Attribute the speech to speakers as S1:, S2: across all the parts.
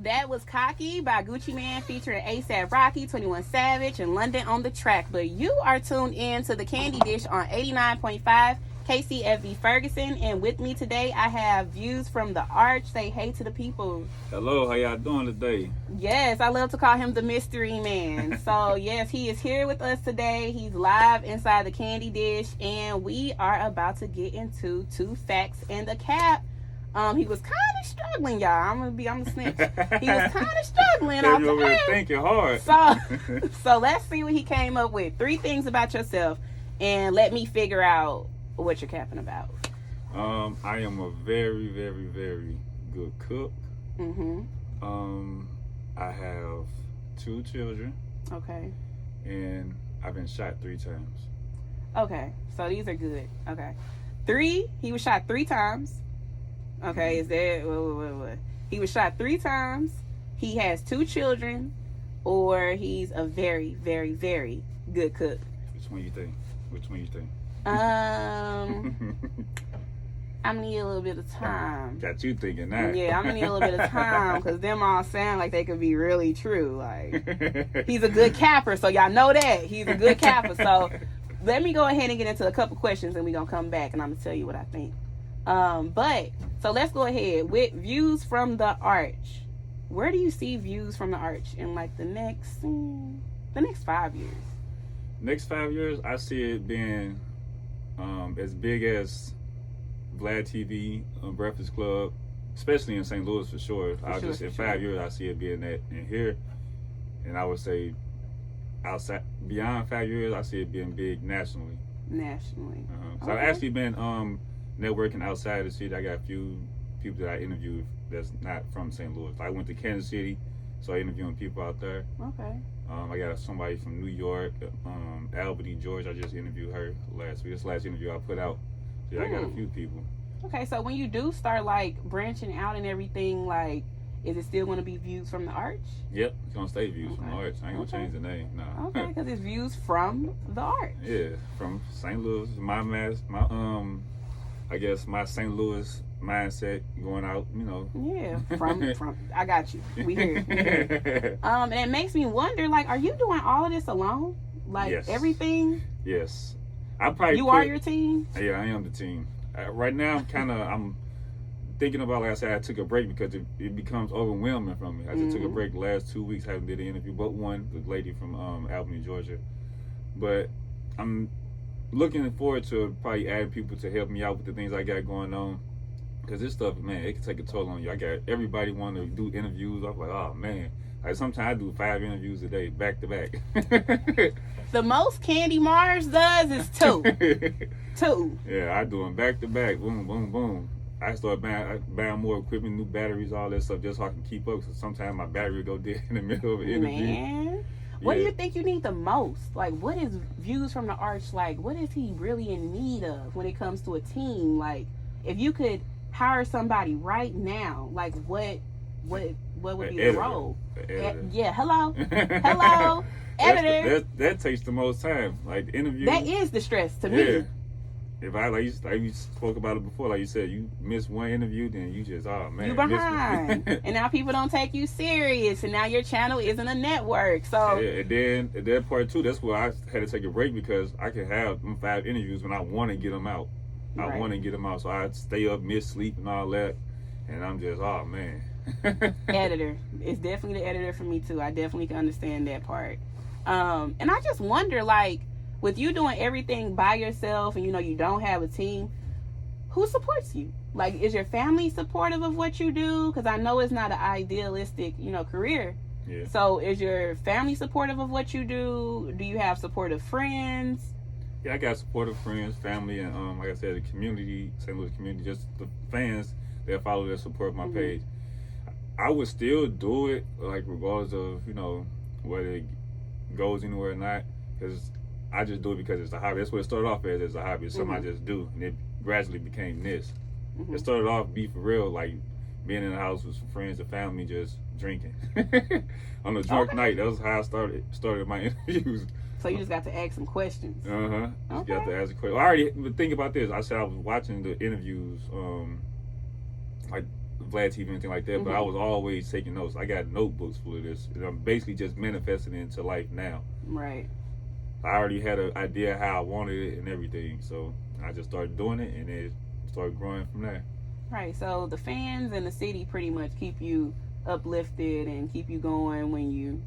S1: that was Cocky by Gucci Mane featuring ASAP Rocky, 21 Savage, and London on the track. But you are tuned in to the Kandi Dish on 89.5 KCFV Ferguson. And with me today, I have Views from the Arch. Say hey to the people.
S2: Hello, how y'all doing today?
S1: Yes, I love to call him the mystery man. So, yes, he is here with us today. He's live inside the Kandi Dish. And we are about to get into 2 facts and a cap. He was kind of struggling, y'all. I'm a snitch. He was kind of struggling.
S2: You over thinking hard.
S1: So let's see what he came up with. 3 things about yourself, and let me figure out what you're capping about.
S2: I am a very, very, very good cook. I have 2 children.
S1: Okay.
S2: And I've been shot 3 times.
S1: Okay, so these are good. Okay. 3, he was shot 3 times. Okay, is that what? He was shot 3 times. He has 2 children, or he's a very, very, very good cook.
S2: Which one you think?
S1: I'm gonna need a little bit of time.
S2: Got you thinking that.
S1: Yeah, I'm gonna need a little bit of time because them all sound like they could be really true. Like, he's a good capper, so y'all know that he's a good capper. So let me go ahead and get into a couple questions, and we're gonna come back, and I'm gonna tell you what I think. But so let's go ahead with Views from the Arch. Where do you see Views from the Arch in like the next 5 years?
S2: Next 5 years, I see it being as big as Vlad TV, Breakfast Club, especially in St. Louis for sure. In 5 years, I see it being that in here, and I would say outside beyond 5 years, I see it being big nationally. So I've actually been networking outside the city. I got a few people that I interviewed that's not from St. Louis. I went to Kansas City, so I interviewing people out there.
S1: Okay.
S2: I got somebody from New York, Albany, Georgia. I just interviewed her last week. This last interview I put out. So I got a few people. Okay, so when you do start like branching out and everything, like, is it still going to be Views from the Arch? Yep, it's going to stay Views from the Arch. I ain't going to change the name, no.
S1: Okay, because it's Views from the Arch.
S2: Yeah, from St. Louis. I guess my St. Louis mindset going out, you know.
S1: Yeah, from I got you. We here. And it makes me wonder, like, are you doing all of this alone? Like, yes. Everything?
S2: Yes.
S1: You are your team?
S2: Yeah, I am the team. Right now, I'm thinking about, like I said, I took a break because it becomes overwhelming for me. I just took a break the last 2 weeks, haven't did an interview, but one, the lady from Albany, Georgia. But I'm looking forward to probably adding people to help me out with the things I got going on. Because this stuff, man, it can take a toll on you. I got everybody want to do interviews. I'm like, oh, man. Like, sometimes I do 5 interviews a day, back to back.
S1: The most Kandi Mars does is 2. 2.
S2: Yeah, I do them back to back. Boom, boom, boom. I start buying more equipment, new batteries, all that stuff, just so I can keep up. Because sometimes my battery go dead in the middle of an interview.
S1: Man. What do you think you need the most? Like, what is Views from the Arch like? What is he really in need of when it comes to a team? Like, if you could hire somebody right now, like, what would be the role? Yeah, hello. Hello. Editor.
S2: That takes the most time. Like, the interview.
S1: That is the stress to me.
S2: If like you spoke about it before, like you said, you miss one interview, then you just, oh man,
S1: you behind. And now people don't take you serious, and now your channel isn't a network. So
S2: and then part 2, that's where I had to take a break because I can have 5 interviews when I want to get them out. I want to get them out, so I stay up, miss sleep, and all that, and I'm just, oh man.
S1: Editor, it's definitely the editor for me too. I definitely can understand that part. And I just wonder, like, with you doing everything by yourself and, you know, you don't have a team, who supports you? Like, is your family supportive of what you do? Because I know it's not an idealistic, you know, career.
S2: Yeah.
S1: So is your family supportive of what you do? Do you have supportive friends?
S2: Yeah, I got supportive friends, family, and like I said, the community, St. Louis community, just the fans that follow that support my page. I would still do it, like, regardless of, you know, whether it goes anywhere or not, because I just do it because it's a hobby. That's what it started off as a hobby. It's something I just do, and it gradually became this. It started off be for real, like being in the house with some friends and family, just drinking on a drunk night. That was how I started my interviews.
S1: So you just got to ask some questions.
S2: Just got to ask a question. I already think about this. I said I was watching the interviews, like Vlad TV, anything like that, but I was always taking notes. I got notebooks full of this, and I'm basically just manifesting it into life now.
S1: Right.
S2: I already had an idea how I wanted it and everything, so I just started doing it, and it started growing from there.
S1: Right. So the fans and the city pretty much keep you uplifted and keep you going when you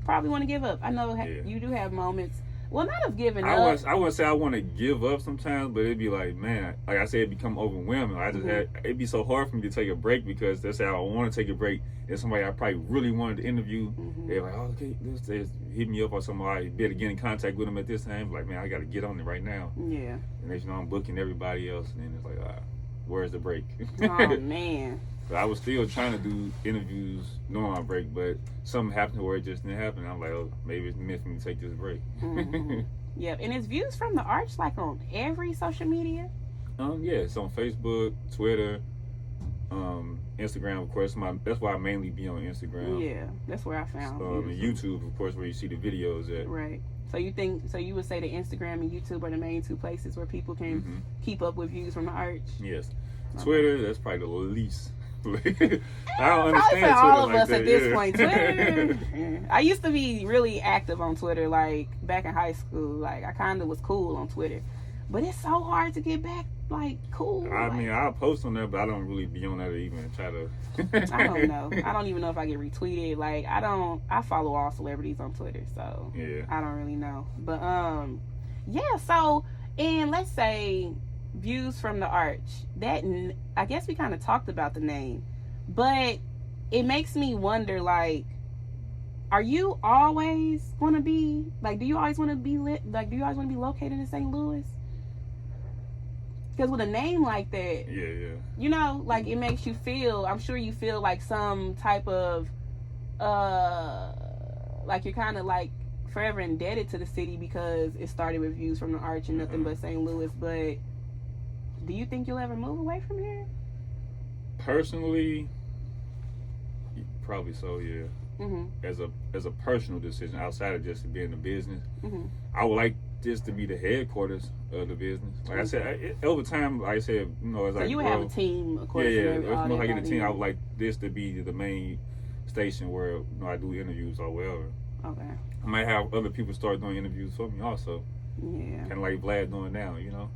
S1: probably want to give up. I know you do have moments. Well, not of giving up.
S2: I wouldn't say I want to give up sometimes, but it'd be like, man, like I said, it become overwhelming. I just it'd be so hard for me to take a break because that's how I want to take a break. And somebody I probably really wanted to interview, they're like, oh, okay, this hit me up or something. I better get in contact with them at this time. Like, man, I got to get on it right now.
S1: Yeah.
S2: And they, I'm booking everybody else, and then it's like, where's the break?
S1: Oh man.
S2: But I was still trying to do interviews during my break, but something happened where it just didn't happen. I'm like, oh, maybe it's meant for me to take this break.
S1: Yep, and it's views from the arch like on every social media.
S2: Yeah, it's on Facebook, Twitter, Instagram, of course. That's why I mainly be on Instagram.
S1: Yeah, that's where I found.
S2: YouTube, of course, where you see the videos at.
S1: Right. So you would say that Instagram and YouTube are the main two places where people can keep up with views from the arch?
S2: Yes. Twitter, that's probably the least. I don't understand
S1: for
S2: Twitter
S1: all of
S2: like
S1: us
S2: that.
S1: at this point. Twitter. I used to be really active on Twitter, like back in high school. Like I kind of was cool on Twitter, but it's so hard to get back like cool.
S2: I mean, I'll post on there, but I don't really be on there to even try to.
S1: I don't know. I don't even know if I get retweeted. Like I follow all celebrities on Twitter, so
S2: yeah. I
S1: don't really know. But yeah. So and let's say views from the arch. That I guess we kind of talked about the name, but it makes me wonder. Like, are you always want to be like? Do you always want to be lit? Like, do you always want to be located in St. Louis? Because with a name like that, you know, like it makes you feel. I'm sure you feel like some type of, like you're kind of like forever indebted to the city because it started with views from the arch and nothing but St. Louis. But do you think you'll ever move away from here?
S2: Personally, probably so. Yeah. As a personal decision outside of just being a business, I would like this to be the headquarters of the business. Like I said, over time, like I said, you know, as I
S1: you
S2: grow,
S1: have a team, of course.
S2: If I get a team, I would like this to be the main station where I do interviews or whatever.
S1: Okay.
S2: I might have other people start doing interviews for me also.
S1: Yeah.
S2: Kind of like Vlad doing now, you know.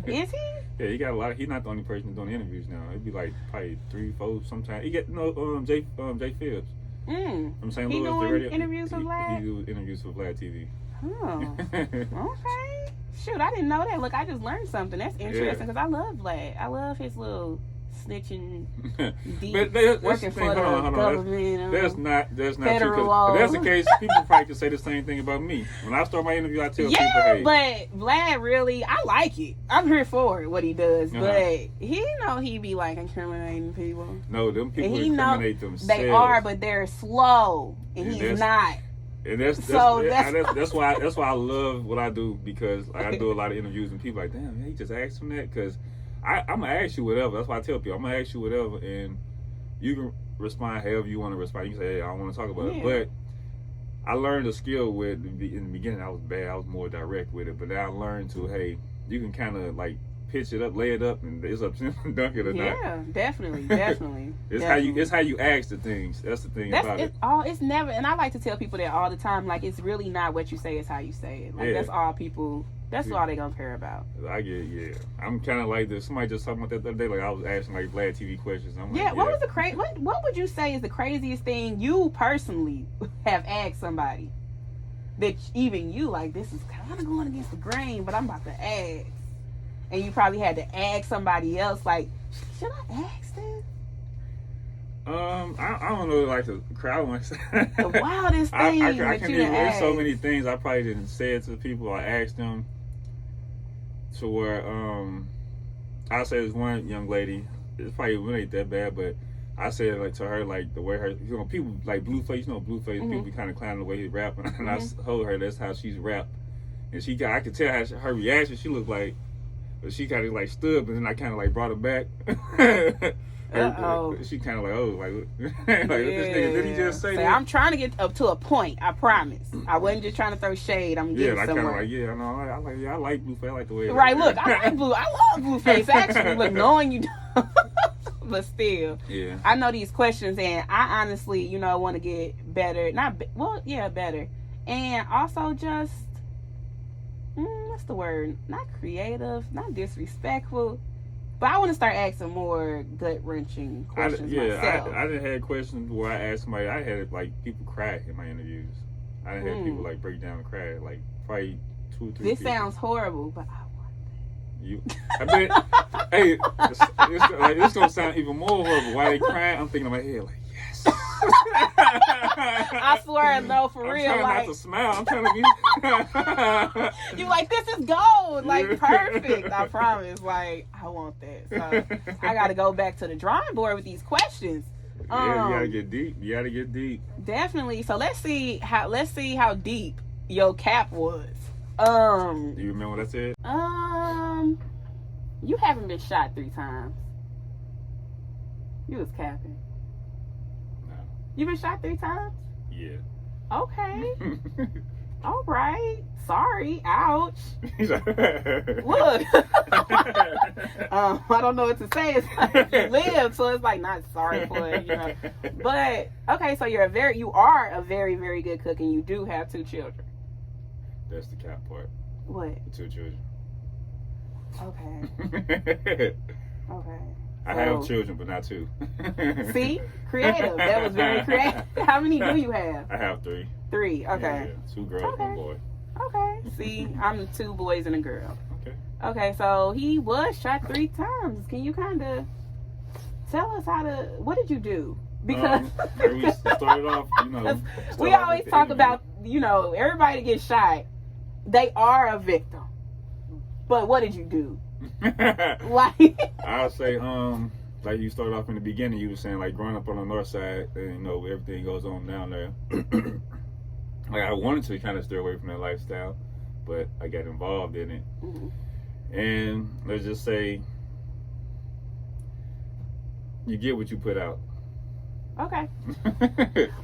S1: Is he?
S2: Yeah, he got a lot. He's not the only person doing interviews now. It'd be like probably 3, 4 sometimes. He get Jay Phibbs. From St. Louis.
S1: He doing
S2: radio.
S1: interviews for Vlad?
S2: He do interviews for Vlad TV.
S1: Oh, okay. Shoot, I didn't know that. Look, I just learned something. That's interesting because I love Vlad. I love his little snitching, deep, working for the government.
S2: That's not
S1: federal
S2: true. If that's the case, people probably could say the same thing about me. When I start my interview, I tell people, hey.
S1: But Vlad really, I like it. I'm here for it, what he does. But he be like incriminating people.
S2: No, them people incriminate themselves.
S1: They are, but they're slow, and he's not.
S2: And that's why I love what I do, because I do a lot of interviews and people are like, damn, man, he just asked him that, because I'm gonna ask you whatever. That's why I tell people I'm gonna ask you whatever, and you can respond however you want to respond. You can say, hey, I don't want to talk about it, but I learned a skill with in the beginning. I was bad. I was more direct with it, but now I learned to, hey, you can kind of like pitch it up, lay it up, and it's up to him to dunk it or not.
S1: Yeah, definitely.
S2: It's how you ask the things. That's the thing about it.
S1: It's never, and I like to tell people that all the time. Like, it's really not what you say; it's how you say it. Like that's all people. That's all they gonna care about.
S2: I get I'm kind of like this. Somebody just talking about that the other day. Like I was asking like Vlad TV questions. I'm like,
S1: what was the What would you say is the craziest thing you personally have asked somebody that even you like? This is kind of going against the grain, but I'm about to ask. And you probably had to ask somebody else, like, should I ask this?
S2: I don't know, like the crowd wants.
S1: The wildest thing
S2: I
S1: that
S2: can't
S1: you
S2: even. There's
S1: asked.
S2: so many things I probably didn't say it to people. I asked them to where I said there's one young lady. It's probably really ain't that bad, but I said like to her like the way her people like Blueface, people be kind of clowning the way he rap, and I told her that's how she's rap, and I could tell how her reaction. She looked like. But she kind of like stood, but then I kind of like brought her back. She kind of like, this nigga, did he just say that?
S1: I'm trying to get up to a point. I promise. I wasn't just trying to throw shade. I'm getting somewhere.
S2: I know. I like Blueface. I like the way.
S1: Right. Look, I love Blueface. Actually, look, knowing you. But still,
S2: Yeah.
S1: I know these questions, and I honestly, want to get better. Better, and also just what's the word? Not creative, not disrespectful, but I want to start asking more gut wrenching questions myself.
S2: I didn't have questions where I asked somebody. I had like people cry in my interviews. I didn't have people like break down and cry. Like probably 2 or 3.
S1: This
S2: people.
S1: sounds horrible, but I want that.
S2: I bet. Hey, it's gonna sound even more horrible. While they crying, I'm thinking in my head like, yes.
S1: I swear, no, for real.
S2: I'm trying not to smile. I'm trying to
S1: be. You like, this is gold, like perfect. I promise. Like, I want that. So I got to go back to the drawing board with these questions.
S2: Yeah, you gotta get deep.
S1: Definitely. So let's see how deep your cap was.
S2: Do you remember what I said?
S1: You haven't been shot 3 times. You was capping.
S2: No.
S1: You been shot 3 times?
S2: Yeah.
S1: Okay. All right. Sorry. Ouch. Look. I don't know what to say. It's like you live, so it's like not sorry for it, But okay, so you are a very, very good cook, and you do have 2 children.
S2: That's the cap part.
S1: What?
S2: 2 children.
S1: Okay. Okay.
S2: I have children, but not 2.
S1: See? Creative. That was very creative. How many do you have?
S2: I have 3.
S1: 3. Okay.
S2: Yeah. 2 girls, 1 boy.
S1: Okay. See, I'm 2 boys and a girl.
S2: Okay.
S1: Okay, so he was shot 3 times. Can you kind of tell us what did you do? Because
S2: we started off,
S1: we always talk about, everybody that gets shot, they are a victim. But what did you do? Like,
S2: I'll say, like you started off in the beginning, you were saying like growing up on the north side, and everything goes on down there. Like I wanted to kind of stay away from that lifestyle, but I got involved in it. Mm-hmm. And let's just say, you get what you put out.
S1: Okay.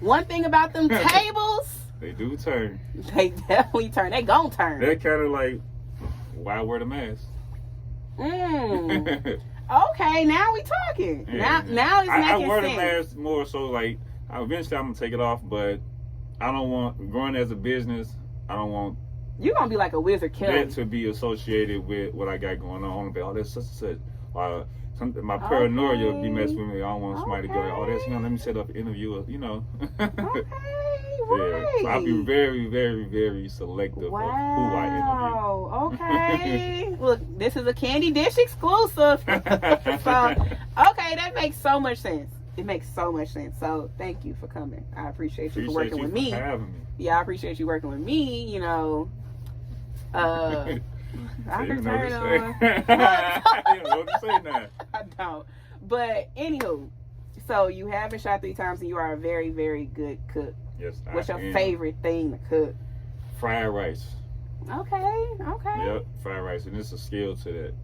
S1: One thing about them tables,
S2: they do turn.
S1: They definitely turn. They gon' turn.
S2: They're kind of like, why wear the mask?
S1: Okay, now we talking. Yeah. Now it's making sense.
S2: I wear the mask more so like eventually I'm gonna take it off, but I don't want growing as a business. I don't want
S1: you're gonna be like a wizard killer
S2: that to be associated with what I got going on. But that's such and such. My paranoia be messing with me. I don't want somebody to go like, oh, that's him. Let me set up an interview. Okay,
S1: right.
S2: Yeah. So I'll be very, very, very selective of who I
S1: interview. Okay. Look, this is a Kandi Dish exclusive. So, okay, that makes so much sense. It makes so much sense. So, thank you for coming. I appreciate you for working with me.
S2: Having me.
S1: Yeah, I appreciate you working with me. I can turn on.
S2: You don't know what to say now.
S1: I don't. But anywho, so you haven't shot 3 times, and you are a very, very good cook.
S2: Yes,
S1: What's your favorite thing to cook?
S2: Fried rice.
S1: Okay.
S2: Yep, fried rice, and it's a skill to that.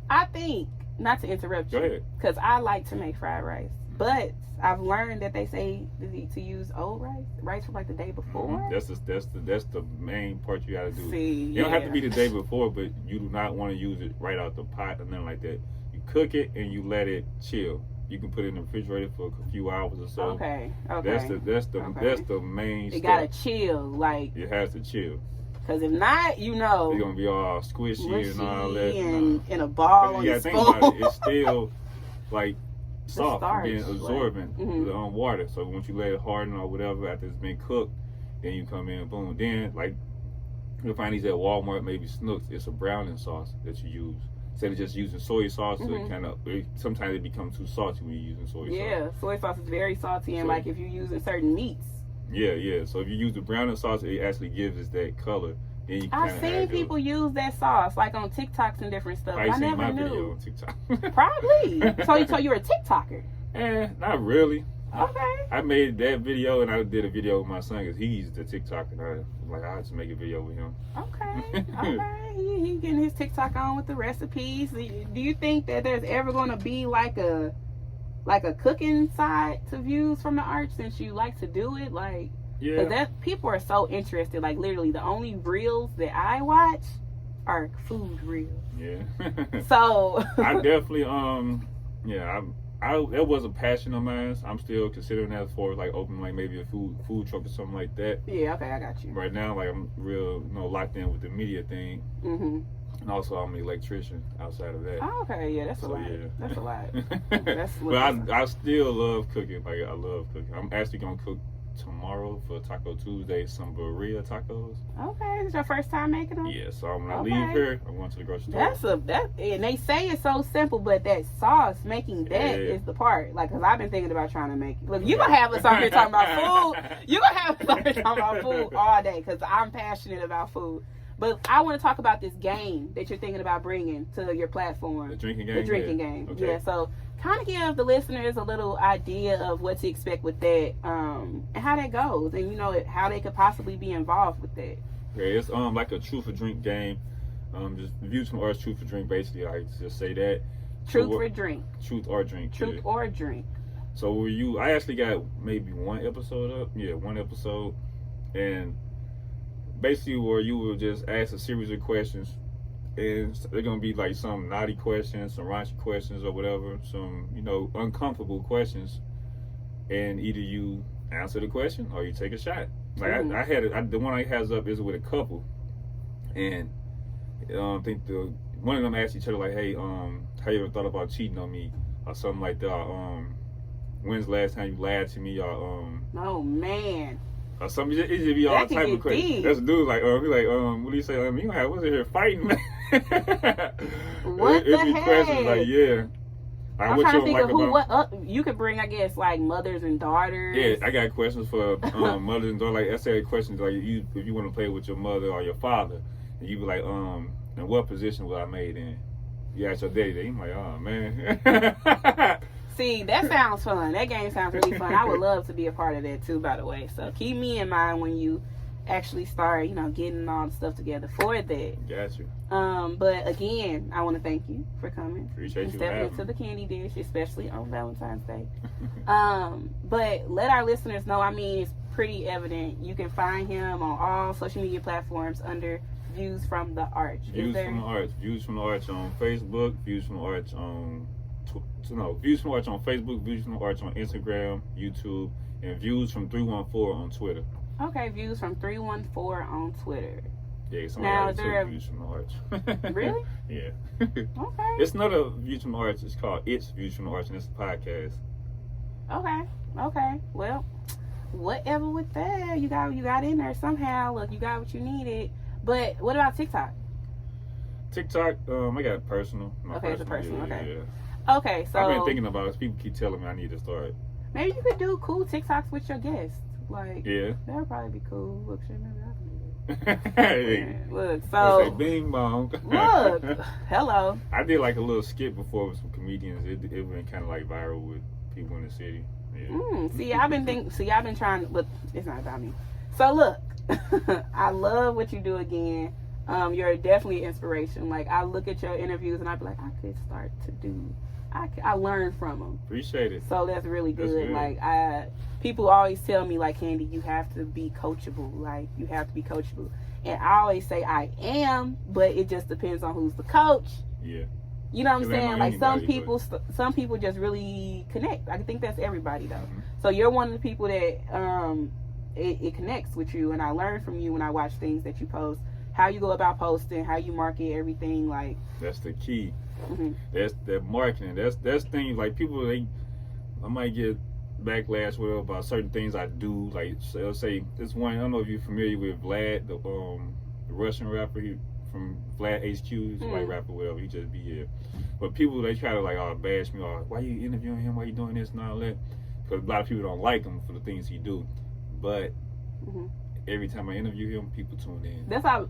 S1: I think not to interrupt you.
S2: Go ahead.
S1: Because I like to make fried rice, but I've learned that they say to use old rice from like the day before.
S2: Mm-hmm. That's the main part you got to do.
S1: You
S2: don't have to be the day before, but you do not want to use it right out the pot or nothing like that. You cook it and you let it chill. You can put it in the refrigerator for a few hours or so.
S1: Okay.
S2: That's the main
S1: it
S2: step.
S1: Gotta chill, like
S2: it has to chill.
S1: Because if not,
S2: it's gonna be all squishy and all that,
S1: and in a ball.
S2: You gotta think about it. It's still like soft,
S1: starch,
S2: being absorbent
S1: like,
S2: water. So once you let it harden or whatever after it's been cooked, then you come in and boom. Then like you'll find these at Walmart, maybe Snooks. It's a browning sauce that you use. Instead of just using soy sauce, sometimes it becomes too salty when you're using soy sauce.
S1: Yeah, soy sauce is very salty, and like if you're using certain meats.
S2: Yeah. So if you use the browning sauce, it actually gives us that color. Then you
S1: I've seen people use that sauce, like on TikToks and different stuff. I never knew.
S2: Video on TikTok.
S1: Probably. So you're a TikToker?
S2: Not really.
S1: Okay.
S2: I made that video, and I did a video with my son because he's the TikToker, and I had to make a video with him.
S1: Okay. He getting his TikTok on with the recipes. Do you think that there's ever going to be like a cooking side to Views from the Arch, since you like to do it? Like,
S2: yeah.
S1: Because people are so interested. Like, literally, the only reels that I watch are food reels.
S2: Yeah.
S1: So
S2: I definitely Yeah, that was a passion of mine. I'm still considering that for like opening like maybe a food truck or something like that.
S1: Yeah, okay, I got you.
S2: Right now, like I'm real, locked in with the media thing.
S1: Mm-hmm.
S2: And also, I'm an electrician outside of that.
S1: Oh, okay, yeah, that's a lot.
S2: Yeah.
S1: That's a lot.
S2: But I still love cooking. Like I love cooking. I'm actually gonna cook tomorrow for Taco Tuesday some burrito tacos.
S1: Okay, is your first time making them?
S2: Yeah, so when I leave here, I'm going to the grocery store.
S1: And they say it's so simple, but that sauce making that is the part. Like, cause I've been thinking about trying to make it. Look, you gonna have us on here talking about food. You gonna have us on here talking about food all day, cause I'm passionate about food. But I want to talk about this game that you're thinking about bringing to your platform.
S2: The drinking game?
S1: The drinking game.
S2: Okay.
S1: Yeah, so kind of give the listeners a little idea of what to expect with that and how that goes. And, how they could possibly be involved with that.
S2: Yeah, it's like a truth or drink game. Just views from arts, truth or drink, basically. I just say that.
S1: Truth or drink.
S2: Truth or drink.
S1: Truth or drink.
S2: So I actually got maybe one episode up. Yeah, one episode. And basically where you will just ask a series of questions, and they're gonna be like some naughty questions, some raunchy questions or whatever, some uncomfortable questions, and either you answer the question or you take a shot. Like the one I has up is with a couple, and I think one of them asked each other like, hey, how you ever thought about cheating on me or something like that? When's the last time you lied to me? Or
S1: oh man.
S2: Or something, it just be all type of questions. That's a dude like, what do you say? You gonna have what's in here fighting?
S1: What the heck?
S2: Questions like, yeah. Like,
S1: I'm trying to think of what you could bring. I guess like mothers and daughters.
S2: Yeah, I got questions for mothers and daughters. Like I said, questions like if you want to play with your mother or your father, and you be like, in what position was I made in? You ask your daddy, I'm like, oh man.
S1: See, that sounds fun. That game sounds really fun. I would love to be a part of that too, by the way. So keep me in mind when you actually start, getting all the stuff together for that.
S2: Got you.
S1: But again, I want to thank you for coming.
S2: Appreciate you
S1: stepping into the Kandi dish, especially on Valentine's Day. But let our listeners know, it's pretty evident. You can find him on all social media platforms under Views from the Arch.
S2: Views from the Arch. Views from the Arch on Facebook. Views from the Arch on Views from Arch on Facebook, Views from Arch on Instagram, YouTube, and Views from 314 on Twitter.
S1: Okay, Views from 314 on Twitter.
S2: Yeah, somebody took Views from the Arch.
S1: Really?
S2: Yeah.
S1: Okay.
S2: It's not a Views from the Arch. It's called It's Views from the Arch, and it's a podcast.
S1: Okay. Well, whatever with that, you got in there somehow. Look, you got what you needed. But what about TikTok?
S2: TikTok, I got personal.
S1: It's a personal. Okay.
S2: Yeah.
S1: Okay, so
S2: I've been thinking about it. People keep telling me I need to start.
S1: Maybe you could do cool TikToks with your guests. Like,
S2: yeah,
S1: that would probably be cool. Look, shit, maybe I can do
S2: hey,
S1: look, so
S2: say bing bong.
S1: Look, hello.
S2: I did like a little skit before with some comedians. It went kind of like viral with people in the city. Yeah.
S1: See, I've been trying, but it's not about me. So look, I love what you do again. You're definitely an inspiration. Like, I look at your interviews and I be like, I could start to do. I learn from them.
S2: Appreciate it.
S1: So that's really good.
S2: That's good.
S1: Like, people always tell me, like, Kandi, you have to be coachable. Like, you have to be coachable. And I always say I am, but it just depends on who's the coach.
S2: Yeah.
S1: You know what I'm saying? Like, some
S2: but...
S1: people just really connect. I think that's everybody though.
S2: Mm-hmm.
S1: So you're one of the people that it connects with you, and I learn from you when I watch things that you post. How you go about posting, how you market everything, like
S2: that's the key.
S1: Mm-hmm.
S2: That's the marketing. That's things like people. I might get backlash whatever about certain things I do. Like, so say this one. I don't know if you're familiar with Vlad, the Russian rapper. He from Vlad HQ. He's a white rapper, whatever. He just be here. But people, they try to like bash me. Why you interviewing him? Why you doing this and all that? Because a lot of people don't like him for the things he do. But every time I interview him, people tune in.
S1: That's how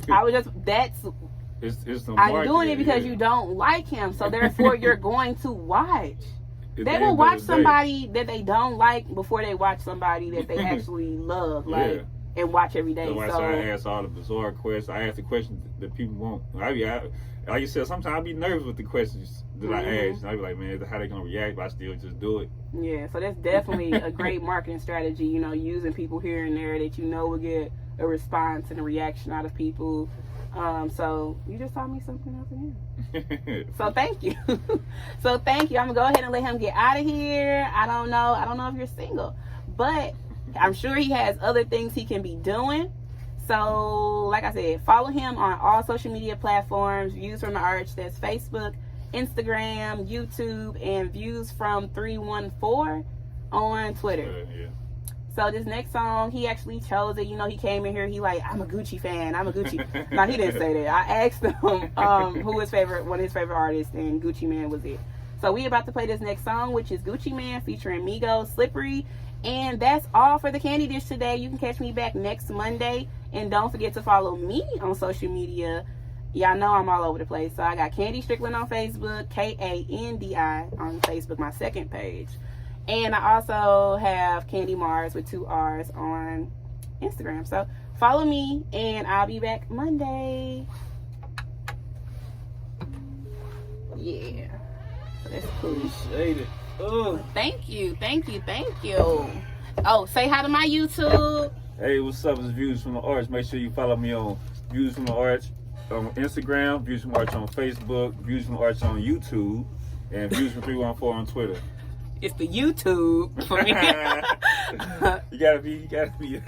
S1: I was just.
S2: It's
S1: I'm doing it because you don't like him, so therefore you're going to watch. They will watch somebody that they don't like before they watch somebody that they actually love, like, and watch every day.
S2: So I ask all the bizarre questions. I ask the questions that people won't. Like you said, sometimes I be nervous with the questions that I ask. And I be like, man, how they gonna react? But I still just do it.
S1: Yeah, so that's definitely a great marketing strategy. Using people here and there that will get a response and a reaction out of people. So you just taught me something else again. So thank you. So thank you. I'm gonna go ahead and let him get out of here. I don't know if you're single, but I'm sure he has other things he can be doing. So like I said, follow him on all social media platforms. Views from the Arch. That's Facebook, Instagram, YouTube, and Views from 314 on Twitter.
S2: Yeah.
S1: So this next song, he actually chose it. You know, he came in here, he like, I'm a Gucci fan. I'm a Gucci. No, he didn't say that. I asked him who one of his favorite artists, and Gucci Man was it. So we about to play this next song, which is Gucci Man featuring Migos, Slippery. And that's all for the Kandi Dish today. You can catch me back next Monday. And don't forget to follow me on social media. Y'all know I'm all over the place. So I got Kandi Strickland on Facebook, Kandi on Facebook, my second page. And I also have Kandi Mars with 2 R's on Instagram. So follow me, and I'll be back Monday. Yeah. So that's cool.
S2: Appreciate it. Oh.
S1: Thank you. Oh, say hi to my YouTube.
S2: Hey, what's up? It's Views from the Arch. Make sure you follow me on Views from the Arch on Instagram, Views from the Arch on Facebook, Views from the Arch on YouTube, and Views from 314 on Twitter.
S1: It's the YouTube for me.
S2: You gotta be.